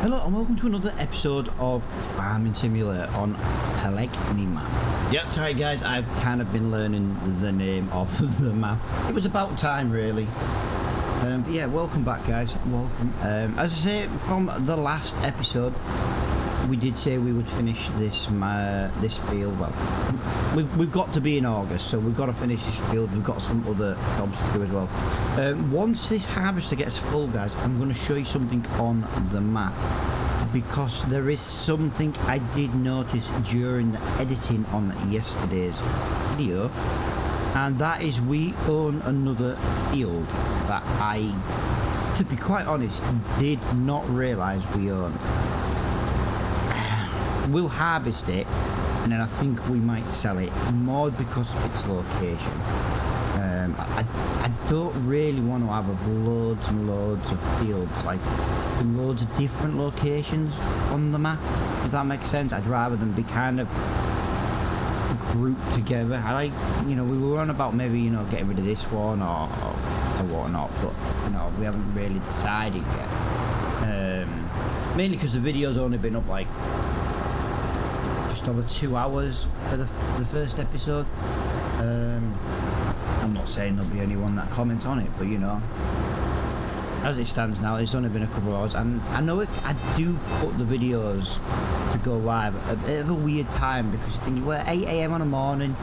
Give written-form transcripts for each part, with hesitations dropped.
Hello and welcome to another episode of Farming Simulator on Pallegney map. Yep, sorry guys, I've kind of been learning the name of the map. It was about time really. But yeah, welcome back guys, welcome. As I say, from the last episode, we did say we would finish this field. Well, we've got to be in August, so we've got to finish this field. We've got some other jobs to do as well. Once this harvester gets full, guys, I'm going to show you something on the map, because there is something I did notice during the editing on yesterday's video, and that is we own another field that I, to be quite honest, did not realise we own. We'll harvest it, and then I think we might sell it, more because of its location. I don't really want to have loads and loads of fields, like in loads of different locations on the map, if that makes sense. I'd rather them be kind of grouped together. I like, you know, we were on about maybe, you know, getting rid of this one or whatnot, but, you know, we haven't really decided yet. Mainly because the video's only been up like over 2 hours for the first episode. I'm not saying there'll be anyone that comments on it, but you know, as it stands now, it's only been a couple of hours, and I know I do put the videos to go live at a bit of a weird time, because you think, well, 8 AM on a morning,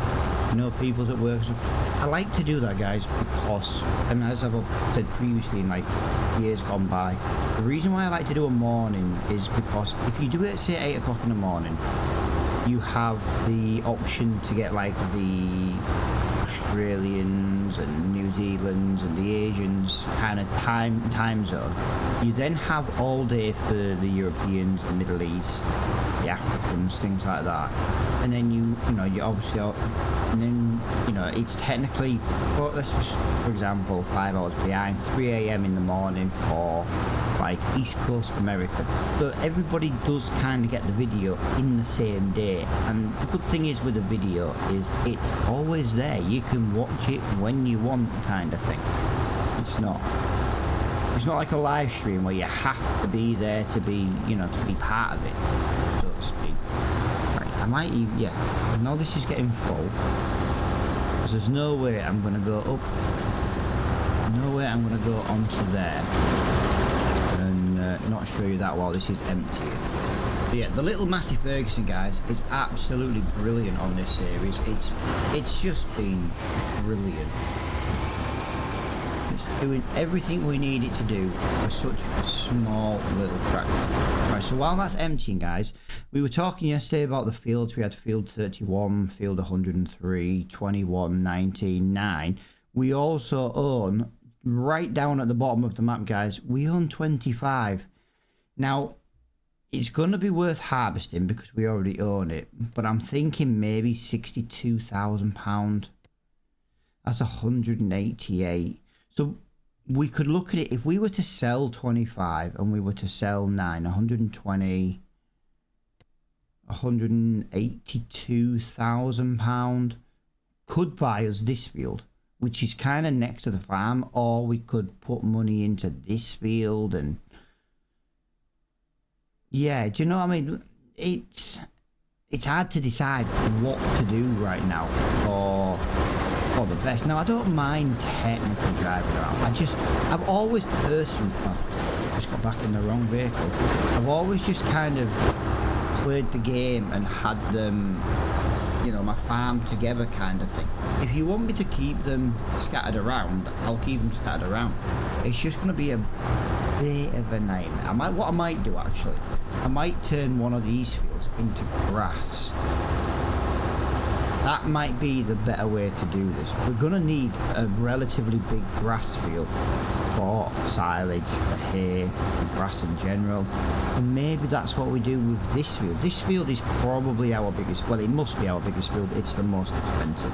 you know, people's at work. So I like to do that, guys, because, and as I've said previously in like years gone by, the reason why I like to do a morning is because if you do it at say 8 o'clock in the morning, you have the option to get like the Australians and New Zealands and the Asians kind of time zone. You then have all day for the Europeans, the Middle East, the Africans, things like that. And then you know, you obviously, and then, you know, it's technically, well, let's just, for example, 5 hours behind, 3 AM in the morning for like East Coast America. So everybody does kind of get the video in the same day. And the good thing is with the video is it's always there. You can watch it when you want, kind of thing. It's not like a live stream where you have to be there to be, you know, to be part of it, so to speak. Right, I might even, yeah, I know this is getting full, because there's no way I'm going to go up, no way I'm going to go onto there and not show you that while this is empty. But yeah, the little Massey Ferguson, guys, is absolutely brilliant on this series. It's just been brilliant. It's doing everything we need it to do for such a small little tractor. Right, so while that's emptying, guys, we were talking yesterday about the fields. We had field 31, field 103, 21, 19, 9. We also own, right down at the bottom of the map, guys, we own 25. Now, it's going to be worth harvesting because we already own it, but I'm thinking maybe £62,000. That's 188. So we could look at it, if we were to sell 25 and we were to sell 9, 120, £182,000 could buy us this field, which is kind of next to the farm, or we could put money into this field. And yeah, do you know what I mean? It's hard to decide what to do right now for the best. Now, I don't mind technically driving around. I've always personally, just got back in the wrong vehicle. I've always just kind of played the game and had them, you know, my farm together kind of thing. If you want me to keep them scattered around, I'll keep them scattered around. It's just going to be a bit of a nightmare. What I might do, actually, I might turn one of these fields into grass. That might be the better way to do this. We're going to need a relatively big grass field for silage, for hay, and grass in general. And maybe that's what we do with this field. This field is probably our biggest, well, it must be our biggest field. It's the most expensive.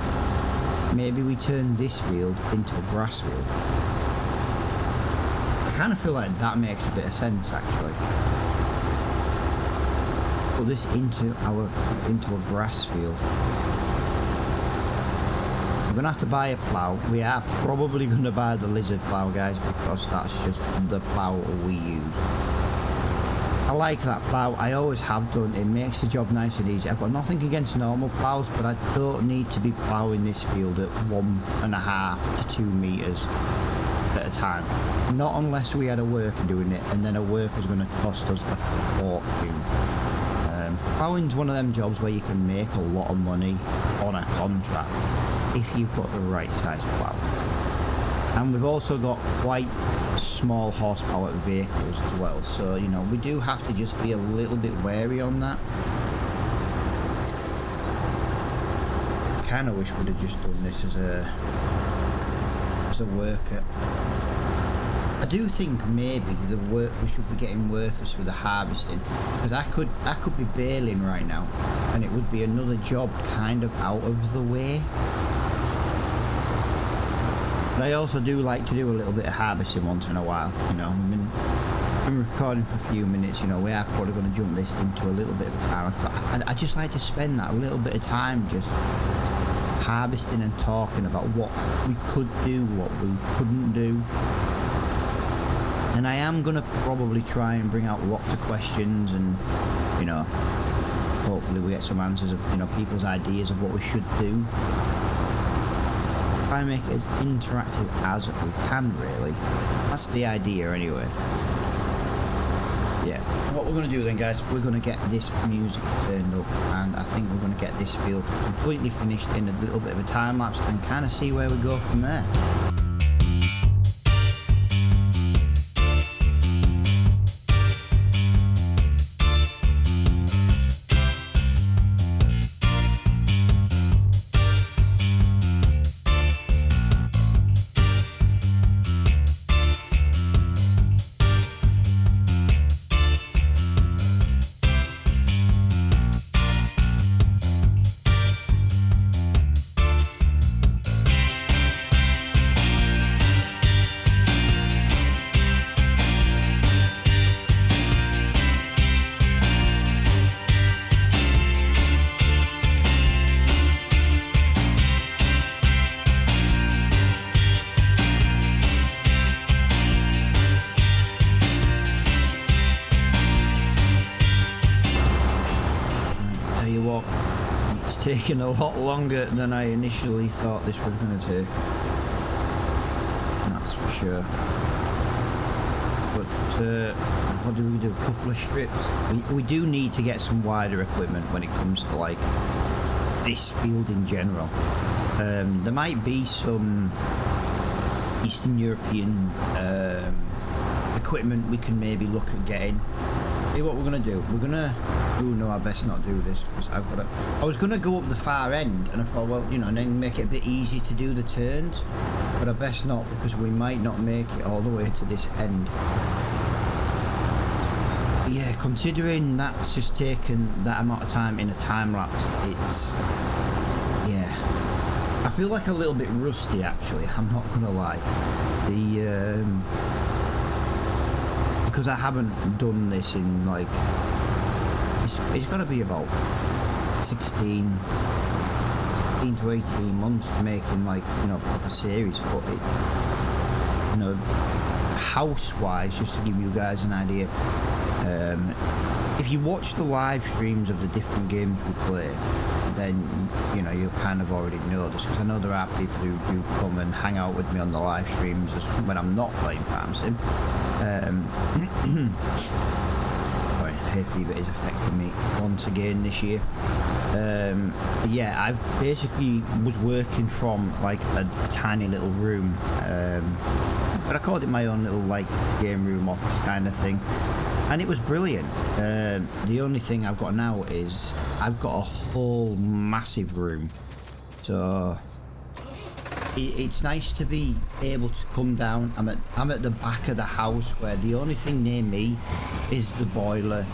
Maybe we turn this field into a grass field. I kind of feel like that makes a bit of sense, actually. Put this into a grass field. We're going to have to buy a plough. We are probably going to buy the lizard plough, guys, because that's just the plough we use. I like that plough. I always have done. It makes the job nice and easy. I've got nothing against normal ploughs, but I don't need to be ploughing this field at 1.5 to 2 meters at a time. Not unless we had a worker doing it, and then a worker's going to cost us a fortune. Ploughing's one of them jobs where you can make a lot of money on a contract if you've got the right size plough. And we've also got quite small horsepower vehicles as well, so you know we do have to just be a little bit wary on that. I kind of wish we'd have just done this as a worker. I do think maybe we should be getting workers for the harvesting, because I could be baling right now and it would be another job kind of out of the way. But I also do like to do a little bit of harvesting once in a while, you know. I've been recording for a few minutes, you know, we are probably going to jump this into a little bit of time, but I just like to spend that little bit of time just harvesting and talking about what we could do, what we couldn't do. And I am going to probably try and bring out lots of questions and, you know, hopefully we get some answers of, you know, people's ideas of what we should do. Try and make it as interactive as we can, really. That's the idea anyway. Yeah, what we're going to do then, guys, we're going to get this music turned up, and I think we're going to get this field completely finished in a little bit of a time lapse and kind of see where we go from there. Taking a lot longer than I initially thought this was going to take. That's for sure. But what do we do? A couple of strips. We do need to get some wider equipment when it comes to like this field in general. There might be some Eastern European equipment we can maybe look at getting. See what we're gonna do. We're gonna. Oh no, I best not do this because I've got to. I was gonna go up the far end, and I thought, well, you know, and then make it a bit easy to do the turns. But I best not, because we might not make it all the way to this end. Yeah, considering that's just taken that amount of time in a time lapse, it's yeah. I feel like a little bit rusty actually. I'm not gonna lie. Because I haven't done this in like, it's got to be about 16 to 18 months making like, you know, a series, but it, you know, house-wise, just to give you guys an idea, if you watch the live streams of the different games we play, then you know you'll kind of already know this, because I know there are people who do come and hang out with me on the live streams when I'm not playing Farm Sim. Sorry, hay fever is affecting me once again this year. Yeah, I basically was working from like a tiny little room, but I called it my own little like game room office kind of thing. And it was brilliant. The only thing I've got now is I've got a whole massive room. So it's nice to be able to come down. I'm at the back of the house where the only thing near me is the boiler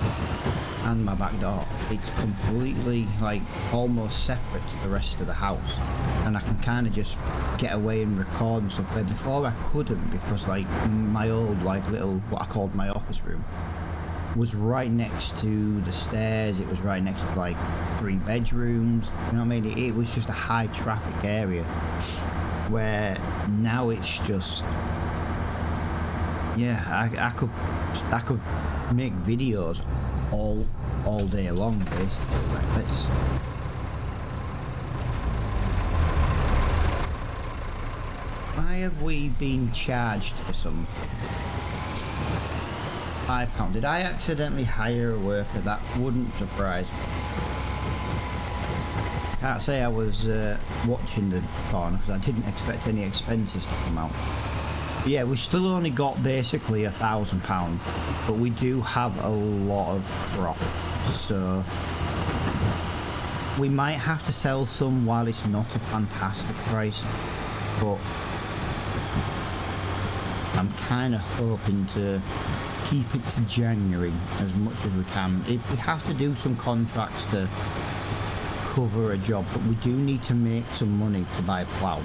and my back door. It's completely like almost separate to the rest of the house. And I can kind of just get away and record and stuff. But before I couldn't, because like my old like little, what I called my office room, was right next to the stairs. It was right next to like 3 bedrooms, you know what I mean? It was just a high traffic area, where now it's just, yeah, I could I could make videos all day long, basically, like this. Why have we been charged for some £5? Did I accidentally hire a worker? That wouldn't surprise me. Can't say I was watching the corner because I didn't expect any expenses to come out. But yeah, we still only got basically £1,000, but we do have a lot of crop, so we might have to sell some while it's not a fantastic price, but I'm kind of hoping to keep it to January as much as we can. If we have to do some contracts to cover a job, but we do need to make some money to buy a plough.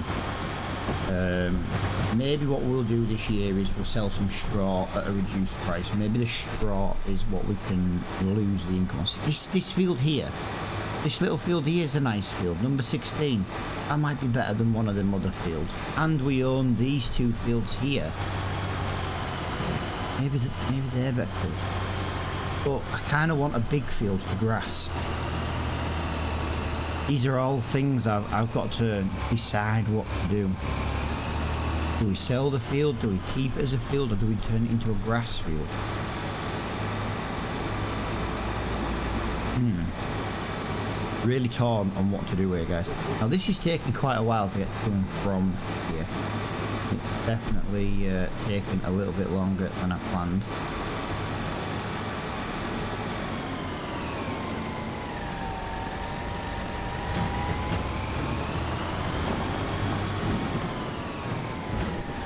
Maybe what we'll do this year is we'll sell some straw at a reduced price. Maybe the straw is what we can lose the income on. This field here, this little field here is a nice field, number 16. That might be better than one of them other fields. And we own these two fields here. Maybe they're better fields. But I kind of want a big field for grass. These are all things I've got to decide what to do. Do we sell the field? Do we keep it as a field? Or do we turn it into a grass field? Really torn on what to do here, guys. Now this is taking quite a while to get to and from here. It's definitely taking a little bit longer than I planned.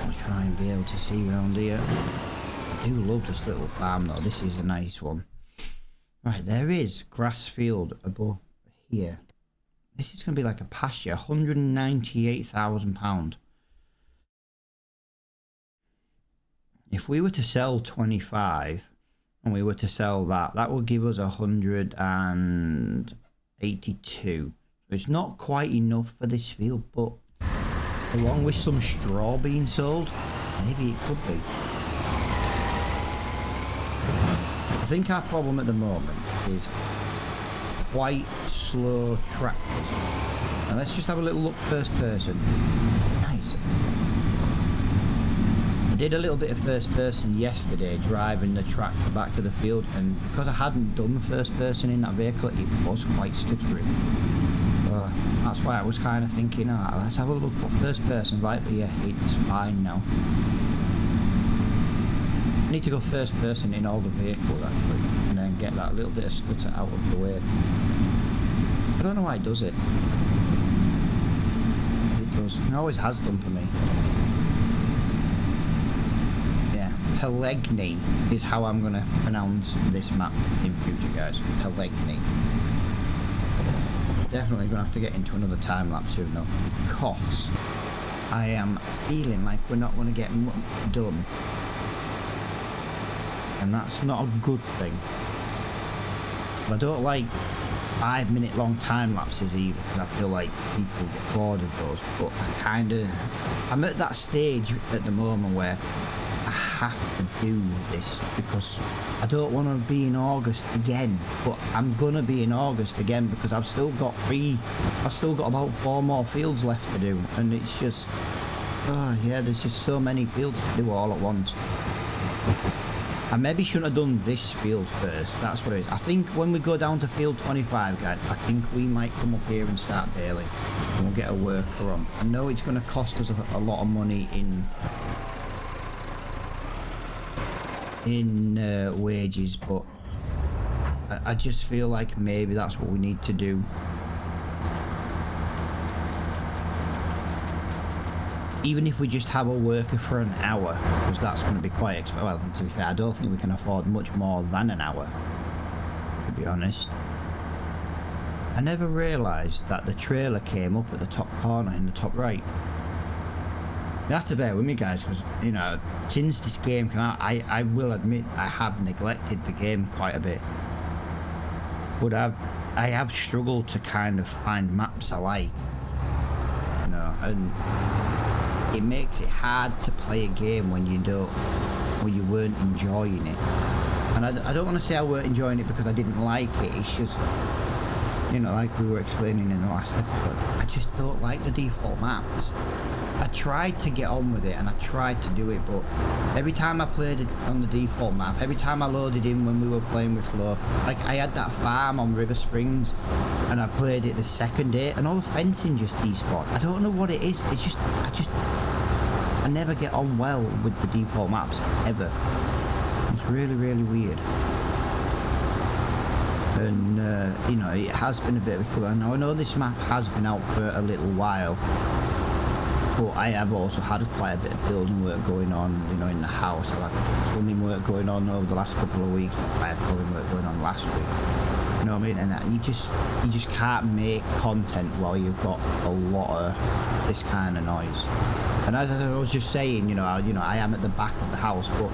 Let's try and be able to see around here. I do love this little farm though. This is a nice one. Right, there is grass field above here. This is going to be like a pasture. £198,000. If we were to sell 25 and we were to sell that, that would give us 182. It's not quite enough for this field, but along with some straw being sold, maybe it could be. I think our problem at the moment is quite slow tractors. Now let's just have a little look first person. Nice. I did a little bit of first person yesterday driving the tractor back to the field, and because I hadn't done first person in that vehicle, it was quite stuttering. That's why I was kind of thinking, let's have a look what first person's like, but yeah, it's fine now. I need to go first person in all the vehicles actually, and then get that little bit of stutter out of the way. I don't know why it does it. It does. It always has done for me. Yeah, Pallegney is how I'm going to pronounce this map in future, guys. Pallegney. Definitely going to have to get into another time lapse soon though, because I am feeling like we're not going to get much done. And that's not a good thing. But I don't like 5-minute long time lapses either, because I feel like people get bored of those. But I'm at that stage at the moment where I have to do this because I don't want to be in August again. But I'm gonna be in August again because I've still got about 4 more fields left to do, and it's just, oh yeah, there's just so many fields to do all at once. I maybe shouldn't have done this field first, that's what it is. I think when we go down to field 25, guys, I think we might come up here and start baling. And we'll get a worker on. I know it's going to cost us a lot of money in wages, but I just feel like maybe that's what we need to do. Even if we just have a worker for an hour, because that's going to be quite expensive. Well, to be fair, I don't think we can afford much more than an hour, to be honest. I never realised that the trailer came up at the top corner in the top right. You have to bear with me, guys, because, you know, since this game came out, I will admit I have neglected the game quite a bit. But I have struggled to kind of find maps I like, you know, and it makes it hard to play a game when or you weren't enjoying it. And I don't want to say I weren't enjoying it because I didn't like it. It's just, you know, like we were explaining in the last episode, I just don't like the default maps. I tried to get on with it and I tried to do it, but every time I played it on the default map, every time I loaded in when we were playing with Flo, like I had that farm on River Springs and I played it the second day and all the fencing just despawned. I don't know what it is. It's just, I never get on well with the default maps, ever. It's really, really weird. And, you know, it has been a bit of fun. Now, I know this map has been out for a little while, but I have also had quite a bit of building work going on, you know, in the house. I've had plumbing work going on over the last couple of weeks. I had plumbing work going on last week. You know what I mean? And you just can't make content while you've got a lot of this kind of noise. And as I was just saying, you know, I am at the back of the house, but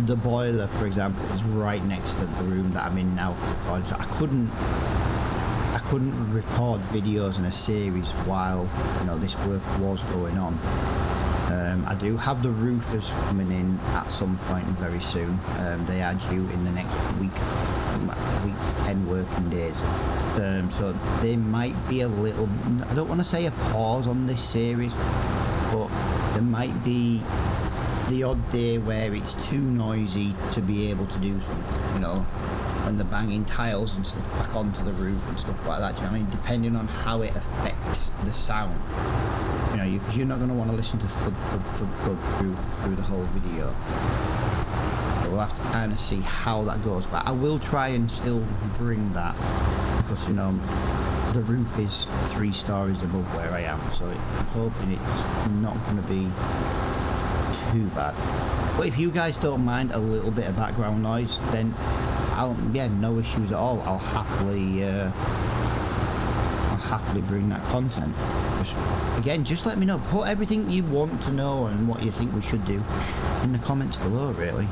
the boiler, for example, is right next to the room that I'm in now. So I couldn't record videos in a series while, you know, this work was going on. I do have the roofers coming in at some point very soon. They are due in the next week, 10 working days. So there might be a little, I don't want to say a pause on this series, but there might be the odd day where it's too noisy to be able to do something, you know, when they're banging tiles and stuff back onto the roof and stuff like that. Do you know what I mean? Depending on how it affects the sound, you know, because you're not going to want to listen to thud through the whole video. So we'll have to kind of see how that goes, but I will try and still bring that because, you know, the roof is 3 stories above where I am, so I'm hoping it's not going to be too bad. But if you guys don't mind a little bit of background noise, then no issues at all. I'll happily bring that content. Just let me know. Put everything you want to know and what you think we should do in the comments below, really.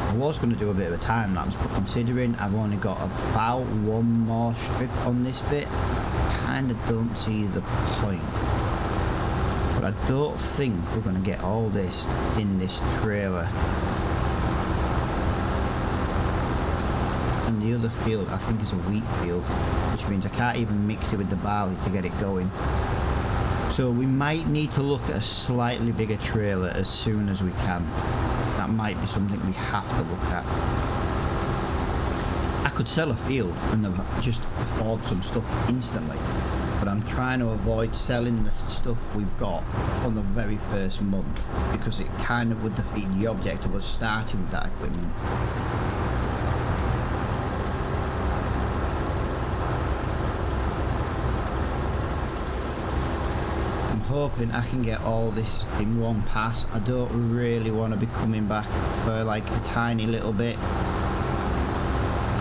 I was going to do a bit of a time lapse, but considering I've only got about 1 more strip on this bit, I kind of don't see the point. But I don't think we're going to get all this in this trailer. And the other field, I think, is a wheat field, which means I can't even mix it with the barley to get it going. So we might need to look at a slightly bigger trailer as soon as we can. That might be something we have to look at. I could sell a field and just afford some stuff instantly, but I'm trying to avoid selling the stuff we've got on the very first month because it kind of would defeat the object of us starting with that equipment. Hoping I can get all this in one pass. I don't really want to be coming back for like a tiny little bit.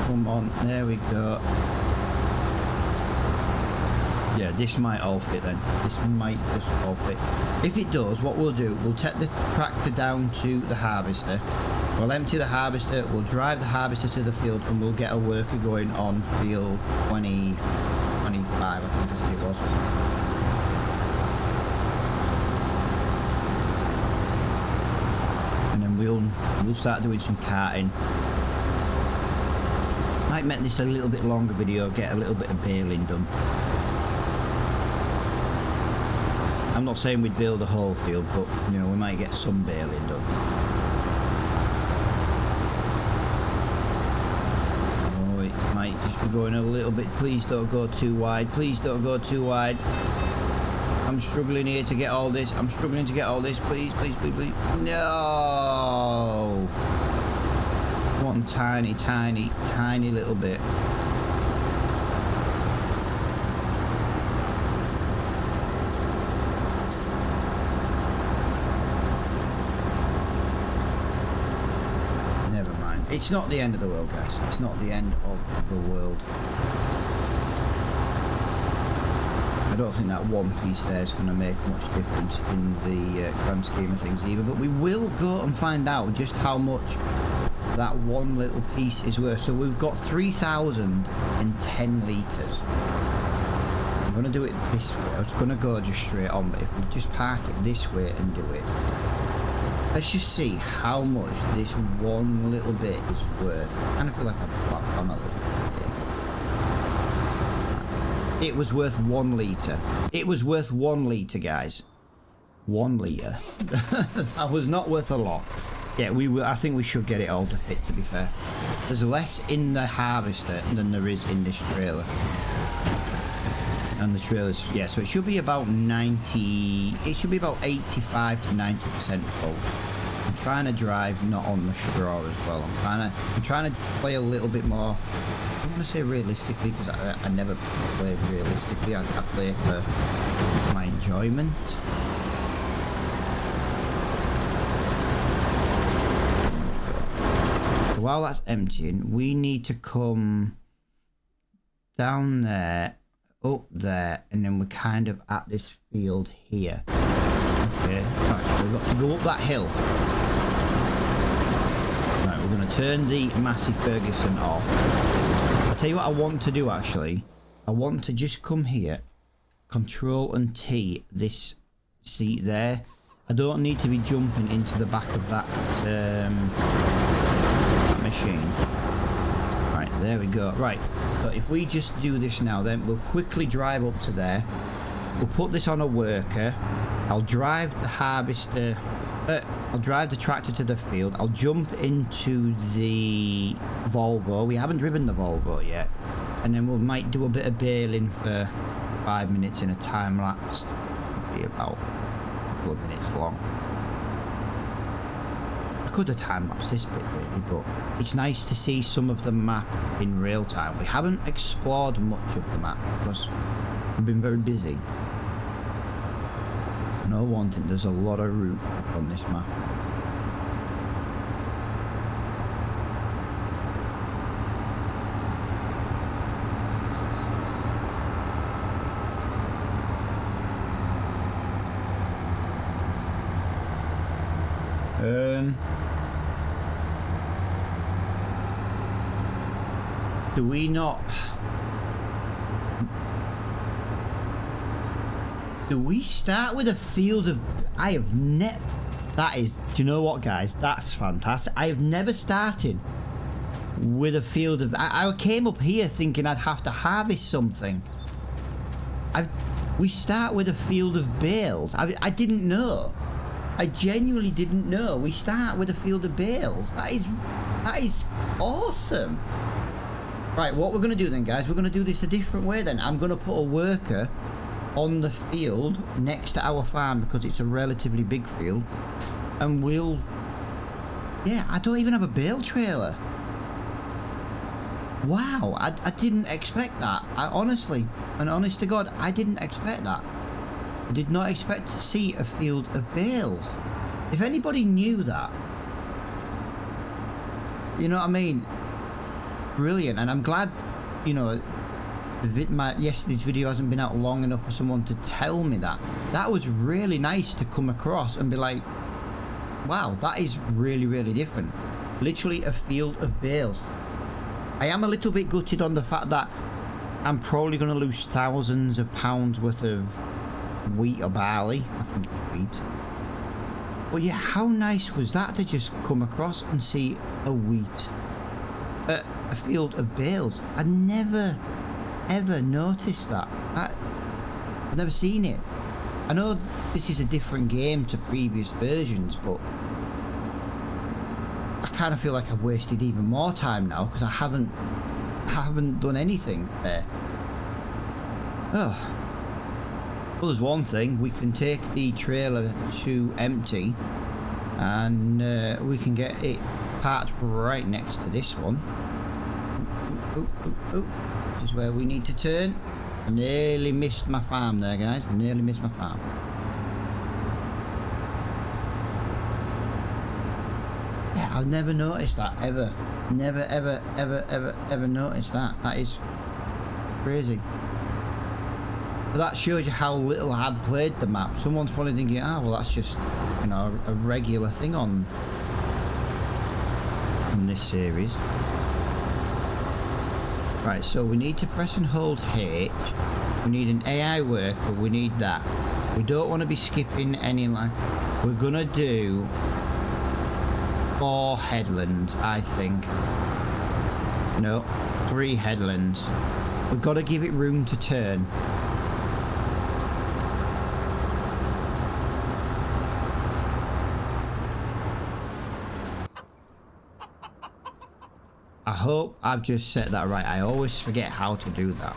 Come on, there we go. Yeah, this might all fit then. This might just all fit. If it does, what we'll do, we'll take the tractor down to the harvester. We'll empty the harvester, we'll drive the harvester to the field, and we'll get a worker going on field 25, I think it was. We'll start doing some carting. Might make this a little bit longer video, get a little bit of baling done. I'm not saying we'd bale the whole field, but you know, we might get some baling done. Oh, it might just be going a little bit. Please don't go too wide. Please don't go too wide. I'm struggling here to get all this. I'm struggling to get all this. Please, please, please, please. No! One tiny, tiny, tiny little bit. Never mind. It's not the end of the world, guys. It's not the end of the world. I don't think that one piece there is going to make much difference in the grand scheme of things either, but we will go and find out just how much that one little piece is worth. So we've got 3,010 litres. I'm gonna do it this way. I was gonna go just straight on, but if we just park it this way and do it, let's just see how much this one little bit is worth. I kind of feel like I've blacked on a little bit. It was worth 1 litre. It was worth 1 litre, guys. 1 litre. That was not worth a lot. Yeah, I think we should get it all to fit, to be fair. There's less in the harvester than there is in this trailer. And the trailers, yeah, so it should be about 90, it should be about 85 to 90% full. I'm trying to drive not on the straw as well. I'm trying to play a little bit more, I don't want to say realistically, because I never play realistically. I play for my enjoyment. While that's emptying, we need to come down there, up there, and then we're kind of at this field here. Okay, right, so we've got to go up that hill. Right, we're going to turn the Massey Ferguson off. I'll tell you what I want to do actually. I want to just come here, Control and T this seat there. I don't need to be jumping into the back of that machine. Right, there we go. Right, so if we just do this now, then we'll quickly drive up to there. We'll put this on a worker. I'll drive the harvester, I'll drive the tractor to the field. I'll jump into the Volvo. We haven't driven the Volvo yet. And then we might do a bit of baling for 5 minutes in a time lapse. It'll be about a couple of minutes long. Could have time lapse this bit really, but it's nice to see some of the map in real time. We haven't explored much of the map because we've been very busy. I know one thing, there's a lot of route on this map. Do we not... Do we start with a field of... I have never... That is... Do you know what, guys? That's fantastic. I have never started with a field of... I came up here thinking I'd have to harvest something. We start with a field of bales. I didn't know. I genuinely didn't know. We start with a field of bales. That is awesome. Right, what we're going to do then, guys, we're going to do this a different way then. I'm going to put a worker on the field next to our farm because it's a relatively big field. And we'll... Yeah, I don't even have a bale trailer. Wow, I didn't expect that. I honestly, and honest to God, I didn't expect that. I did not expect to see a field of bales. If anybody knew that, you know what I mean? Brilliant. And I'm glad, you know, yesterday's video hasn't been out long enough for someone to tell me that. That was really nice to come across and be like, wow, that is really, really different. Literally a field of bales. I am a little bit gutted on the fact that I'm probably going to lose thousands of pounds worth of wheat or barley. I think it's wheat. But yeah, how nice was that to just come across and see a wheat, a field of bales. I never ever noticed that. I've never seen it. I know this is a different game to previous versions, but I kind of feel like I've wasted even more time now because I haven't done anything there. Oh. Well, there's one thing. We can take the trailer to empty and we can get it parked right next to this one. This is where we need to turn. I nearly missed my farm there, guys. Nearly missed my farm. Yeah, I've never noticed that, ever. Never, ever noticed that. That is crazy. But that shows you how little I had played the map. Someone's probably thinking, ah, well, that's just, you know, a regular thing on this series. Right, so we need to press and hold H We need an AI worker. We need that. We don't want to be skipping any line. We're gonna do 4 headlands, I think. No, 3 headlands. We've got to give it room to turn. I hope I've just set that right. I always forget how to do that.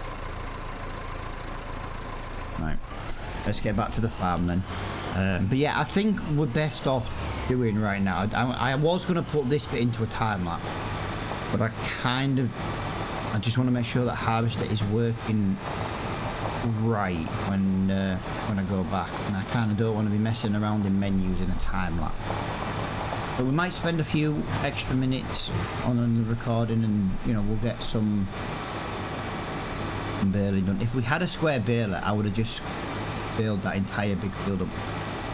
Right, let's get back to the farm then. But yeah, I think we're best off doing right now. I was going to put this bit into a time lapse, but I just want to make sure that Harvester is working right when I go back, and I kind of don't want to be messing around in menus in a time lapse. But we might spend a few extra minutes on the recording, and you know, we'll get some barely done. If we had a square baler, I would have just baled that entire big field up.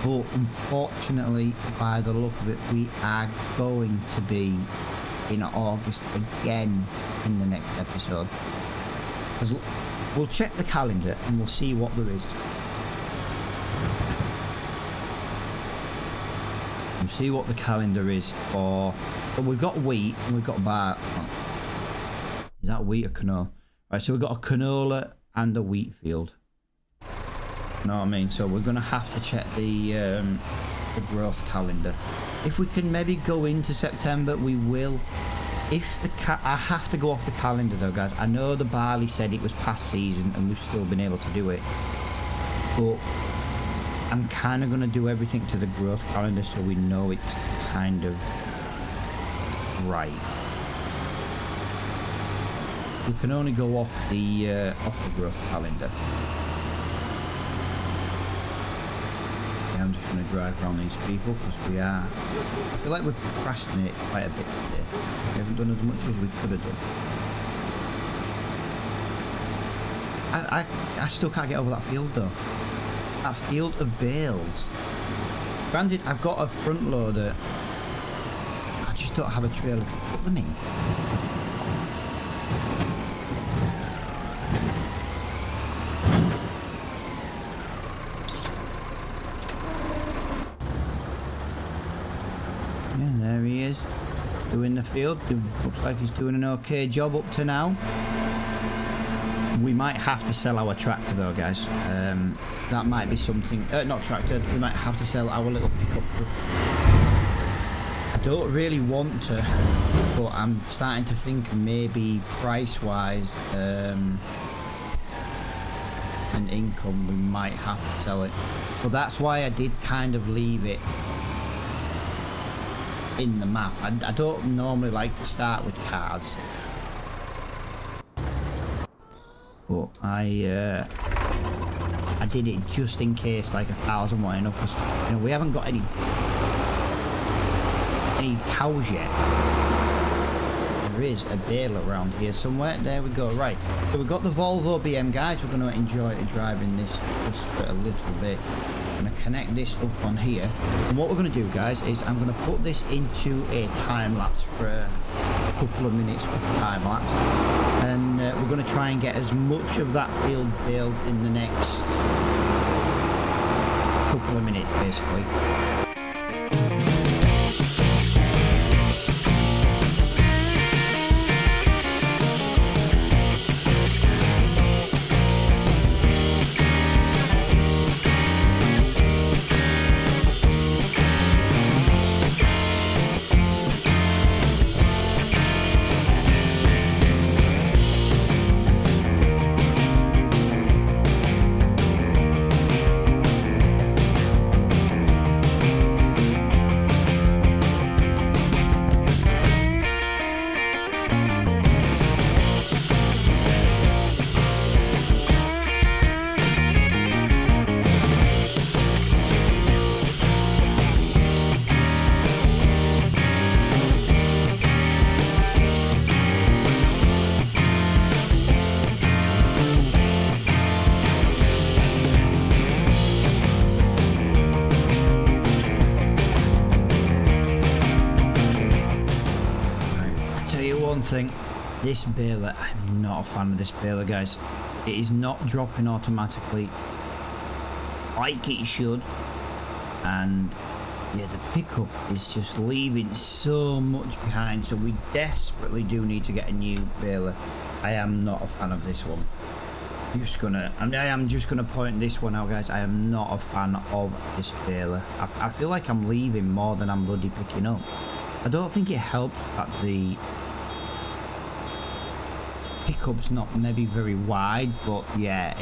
But unfortunately, by the look of it, we are going to be in August again in the next episode. We'll check the calendar and we'll see what there is. We'll see what the calendar is for. But we've got wheat and we've got bar. Is that wheat or canola? Right, so we've got a canola and a wheat field. You know what I mean? So we're gonna have to check the growth calendar. If we can maybe go into September, we will. If I have to go off the calendar though, guys. I know the barley said it was past season and we've still been able to do it, but I'm kind of gonna do everything to the growth calendar so we know it's kind of right. We can only go off the growth calendar. I'm just going to drive around these people because I feel like we've procrastinated quite a bit today. We haven't done as much as we could have done. I still can't get over that field though. That field of bales. Granted, I've got a front loader. I just don't have a trailer to put them in. There he is, doing the field. Looks like he's doing an okay job up to now. We might have to sell our tractor though, guys. That might be something. Not tractor. We might have to sell our little pickup truck. I don't really want to, but I'm starting to think maybe price-wise and income, we might have to sell it. So that's why I did kind of leave it in the map. I don't normally like to start with cars, but I did it just in case, like 1,000 weren't enough, because you know we haven't got any cows yet. There is a baler around here somewhere. There we go. Right, so we've got the Volvo BM, guys. We're going to enjoy driving this just for a little bit. I'm going to connect this up on here, and what we're going to do, guys, is I'm going to put this into a time lapse for a couple of minutes of time lapse, and we're going to try and get as much of that field baled in the next couple of minutes, basically. Thing, this baler, I'm not a fan of this baler, guys. it is not dropping automatically like it should, and yeah, the pickup is just leaving so much behind, so we desperately do need to get a new baler. I am not a fan of this one. I am just gonna point this one out, guys. I am not a fan of this baler. I feel like I'm leaving more than I'm bloody picking up. I don't think it helps that the pickup's not maybe very wide, but yeah,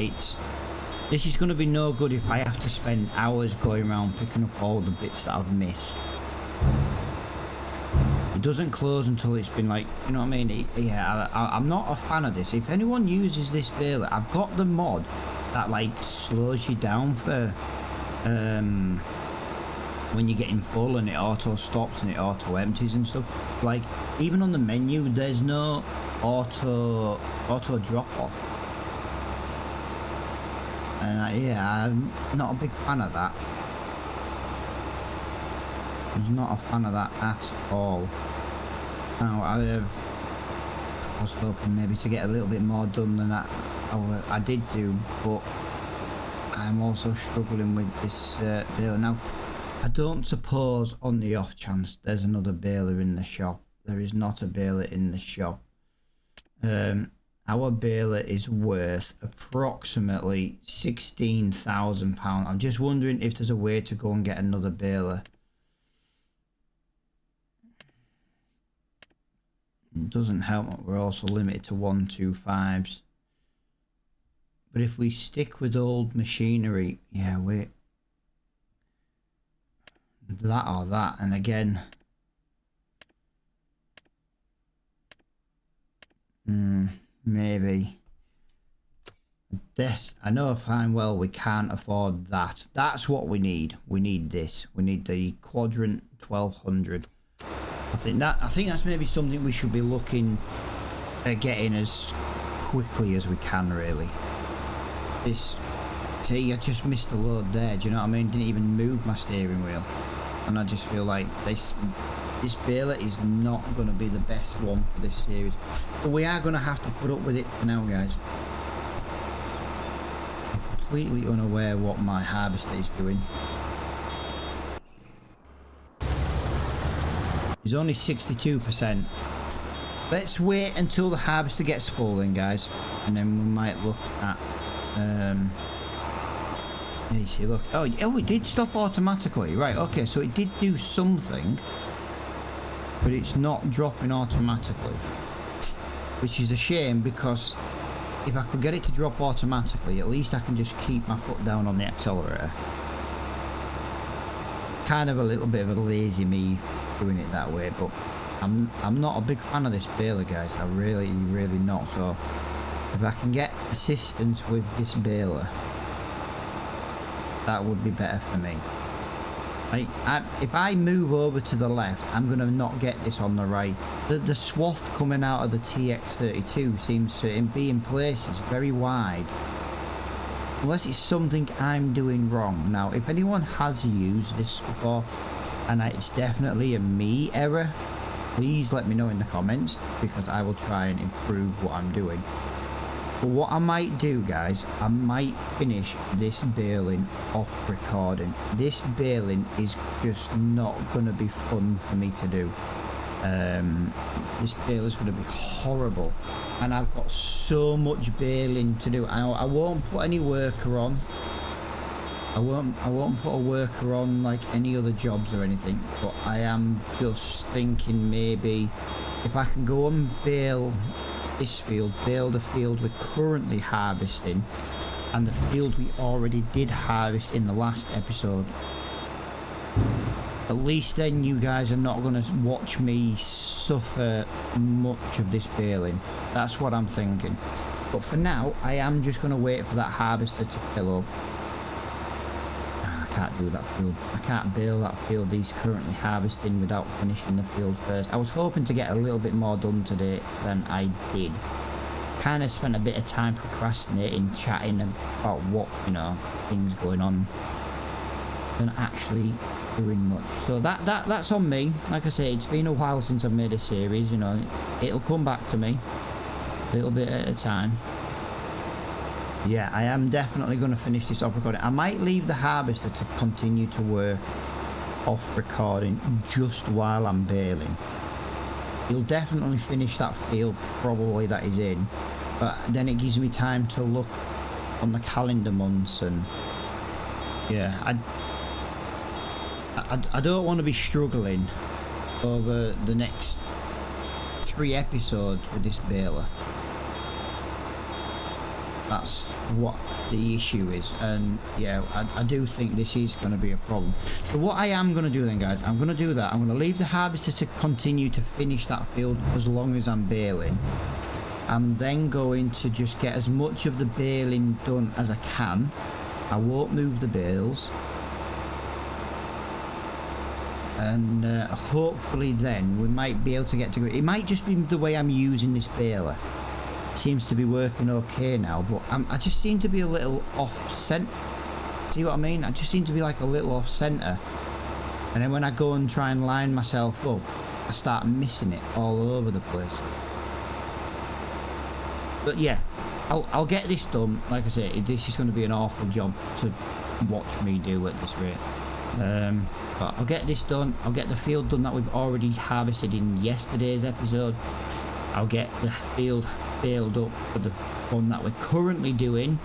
this is going to be no good if I have to spend hours going around picking up all the bits that I've missed. It doesn't close until it's been like, you know what I mean? I'm not a fan of this. If anyone uses this baler, I've got the mod that like slows you down for when you're getting full, and it auto stops and it auto empties and stuff. Like even on the menu, there's no auto drop off, and yeah, I'm not a big fan of that. I was not a fan of that at all. Now I was hoping maybe to get a little bit more done than that I did do, but I'm also struggling with this baler. Now I don't suppose on the off chance there's another baler in the shop. There is not a baler in the shop. Our baler is worth approximately £16,000. I'm just wondering if there's a way to go and get another baler. It doesn't help that we're also limited to 125s. But if we stick with old machinery, yeah, that or that, and again, maybe this. I know fine well we can't afford that. That's what we need. We need this. We need the quadrant 1200. I think that's maybe something we should be looking at getting as quickly as we can, really. See, I just missed a load there, do you know what I mean? Didn't even move my steering wheel. And I just feel like this baler is not going to be the best one for this series. But we are going to have to put up with it for now, guys. I'm completely unaware what my harvester is doing. It's only 62%. Let's wait until the harvester gets full then, guys. And then we might look at... yeah, you see, look. Oh, it did stop automatically. Right, okay, so it did do something. But it's not dropping automatically. Which is a shame, because if I could get it to drop automatically, at least I can just keep my foot down on the accelerator. Kind of a little bit of a lazy me doing it that way, but I'm not a big fan of this baler, guys. I really not. So if I can get assistance with this baler, that would be better for me. Like, if I move over to the left, I'm going to not get this on the right. The swath coming out of the TX32 seems to be in places very wide. Unless it's something I'm doing wrong. Now, if anyone has used this before, and it's definitely a me error, please let me know in the comments, because I will try and improve what I'm doing. But what I might do, guys, I might finish this baling off recording. This baling is just not going to be fun for me to do. This baler is going to be horrible, and I've got so much baling to do. I won't put any worker on. I won't put a worker on like any other jobs or anything, but I am just thinking maybe if I can go and bale this field, bale the field we're currently harvesting, and the field we already did harvest in the last episode. At least then you guys are not going to watch me suffer much of this baling. That's what I'm thinking. But for now, I am just going to wait for that harvester to fill up. I can't do that field. I can't bale that field he's currently harvesting without finishing the field first. I was hoping to get a little bit more done today than I did. Kind of spent a bit of time procrastinating, chatting about what, you know, things going on, than actually doing much. So that's on me. Like I say, it's been a while since I've made a series, you know. It'll come back to me a little bit at a time. Yeah, I am definitely going to finish this off recording. I might leave the harvester to continue to work off recording just while I'm baling. He'll definitely finish that field probably that he's in, but then it gives me time to look on the calendar months, and yeah, I don't want to be struggling over the next 3 episodes with this baler. That's what the issue is, and yeah, I do think this is going to be a problem. So what I am going to do then, guys, I'm going to do that. I'm going to leave the harvester to continue to finish that field as long as I'm baling. I'm then going to just get as much of the baling done as I can. I won't move the bales, and hopefully then we might be able to get to it. It might just be the way I'm using this baler. Seems to be working okay now, but I just seem to be a little off center. See what I mean? I just seem to be like a little off center, and then when I go and try and line myself up, I start missing it all over the place. But yeah, I'll get this done. Like I say, this is going to be an awful job to watch me do at this rate. But I'll get this done. I'll get the field done that we've already harvested in yesterday's episode. I'll get the field baled up for the one that we're currently doing,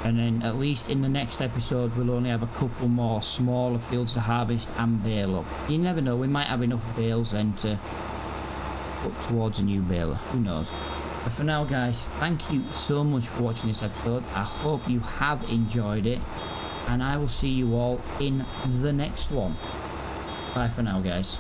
and then at least in the next episode we'll only have a couple more smaller fields to harvest and bale up. You never know, we might have enough bales then to put towards a new baler, who knows. But for now, guys, thank you so much for watching this episode. I hope you have enjoyed it, and I will see you all in the next one. Bye for now, guys.